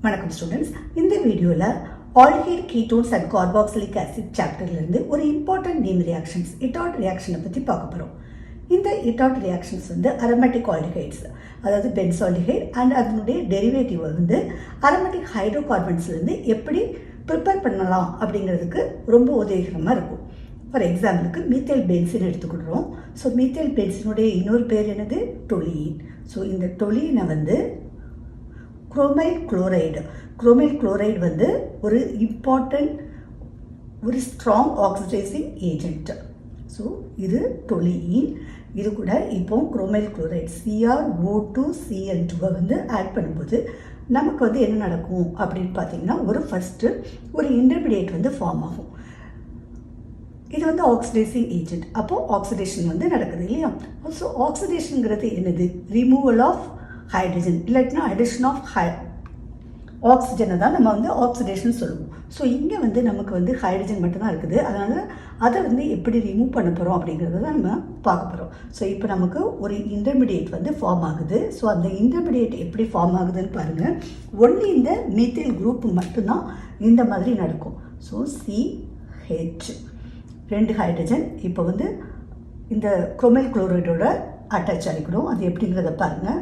வணக்கம் ஸ்டூடெண்ட்ஸ். இந்த வீடியோவில் aldehyde ketones and carboxylic acid சாப்டர்லேருந்து ஒரு இம்பார்ட்டன்ட் நேம் ரியாக்ஷன்ஸ் இட்டாட் ரியாக்ஷனை பற்றி பார்க்க போகிறோம். இந்த இட்டாட் ரியாக்ஷன்ஸ் வந்து அரோமேட்டிக் ஆல்டிஹைட்ஸ், அதாவது பென்சால்டிஹைட் அண்ட் அதனுடைய டெரிவேட்டிவ் வந்து அரோமேட்டிக் ஹைட்ரோகார்பன்ஸ்லேருந்து எப்படி ப்ரிப்பேர் பண்ணலாம் அப்படிங்கிறதுக்கு ரொம்ப உதவிகரமாக இருக்கும். ஃபார் எக்ஸாம்பிளுக்கு மீத்தேல் பென்சின் எடுத்துக்கிடுறோம். ஸோ மீத்தேல் பென்சினுடைய இன்னொரு பேர் என்னது? டொலீன். ஸோ இந்த டொலீனை வந்து குரோமைல் குளோரைடு வந்து ஒரு இம்பார்ட்டன்ட் ஒரு ஸ்ட்ராங் ஆக்சிடைசிங் ஏஜென்ட். ஸோ இது டொலீன். இது கூட இப்போ குரோமைல் குளோரைடு CrO2Cl2 வந்து ஆட் பண்ணும்போது நமக்கு வந்து என்ன நடக்கும் அப்படின்னு பார்த்தீங்கன்னா, ஒரு இன்டர்மீடியேட் வந்து ஃபார்ம் ஆகும். இது வந்து ஆக்சிடைசிங் ஏஜென்ட். அப்போது ஆக்சிடேஷன் வந்து நடக்குது இல்லையா? ஸோ ஆக்சிடேஷனுங்கிறது என்னது? ரிமூவல் ஆஃப் ஹைட்ரஜன் இல்லாட்டினா அடிஷன் ஆஃப் ஆக்சிஜனை தான் நம்ம வந்து ஆக்சிடேஷன் சொல்லுவோம். ஸோ இங்கே வந்து நமக்கு வந்து ஹைட்ரஜன் மட்டும்தான் இருக்குது. அதனால் அதை வந்து எப்படி ரிமூவ் பண்ண போகிறோம் அப்படிங்கிறத தான் நம்ம பார்க்க போகிறோம். ஸோ இப்போ நமக்கு ஒரு இன்டர்மீடியேட் வந்து ஃபார்ம் ஆகுது. ஸோ அந்த இன்டர்மீடியேட் எப்படி ஃபார்ம் ஆகுதுன்னு பாருங்கள். ஒன்லி இந்த மீத்தேல் குரூப் மட்டும்தான் இந்த மாதிரி நடக்கும். ஸோ CH 2 ஹைட்ரஜன் இப்போ வந்து இந்த குரோமைல் குளோரைடோட அட்டாச் ஆகிக்கணும். அது எப்படிங்கிறத பாருங்கள்.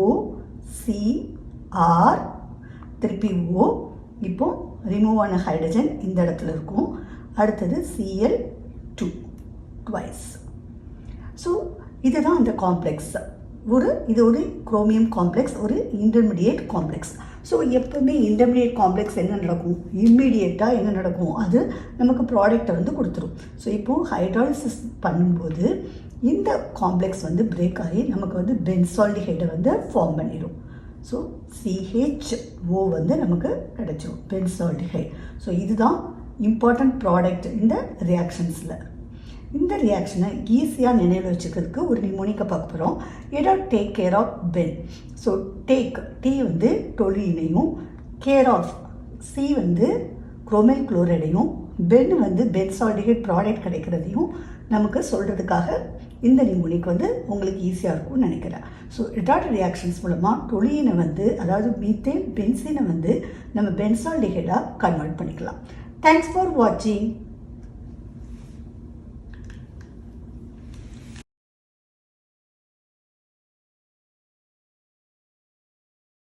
OCr திருப்பி O. இப்போ ரிமூவ் ஆன ஹைட்ரஜன் இந்த இடத்துல இருக்கும். அடுத்தது Cl2 ட்வைஸ். ஸோ இதுதான் அந்த காம்ப்ளெக்ஸ். இது ஒரு குரோமியம் காம்ப்ளெக்ஸ், ஒரு இன்டர்மீடியேட் காம்ப்ளெக்ஸ். ஸோ எப்போவுமே இன்டர்மீடியேட் காம்ப்ளெக்ஸ் என்ன நடக்கும்? இம்மீடியட்டாக என்ன நடக்கும்? அது நமக்கு ப்ராடக்டை வந்து கொடுத்துரும். ஸோ இப்போது ஹைட்ராலிசிஸ் பண்ணும்போது இந்த காம்ப்ளெக்ஸ் வந்து பிரேக் ஆகி நமக்கு வந்து பென்சால்டிஹைடை வந்து ஃபார்ம் பண்ணிடும். ஸோ CHO வந்து நமக்கு கிடைச்சிடும், பென்சால்டிஹைட். ஸோ இதுதான் இம்பார்ட்டண்ட் ப்ராடக்ட் இந்த ரியாக்ஷன்ஸில். இந்த ரியாக்ஷனை ஈஸியாக நினைவில் வச்சுக்கிறதுக்கு ஒரு நிமோனிக்கை பார்க்க போகிறோம். Take care of ben. So T வந்து டொலீனையும், கேர் ஆஃப் C வந்து குரோமைல் குளோரைடையும், பென் வந்து பென்சால்டிஹைட் ப்ராடக்ட் கிடைக்கிறதையும் நமக்கு சொல்கிறதுக்காக இந்த நிமோனிக் வந்து உங்களுக்கு ஈஸியாக இருக்கும்னு நினைக்கிறேன். ஸோ இட்டாட் ரியாக்ஷன்ஸ் மூலமாக டொலீனை வந்து, அதாவது மீத்தேன் பென்சினை வந்து நம்ம பென்சால்டிஹைடாக கன்வெர்ட் பண்ணிக்கலாம். தேங்க்ஸ் ஃபார் வாட்சிங்.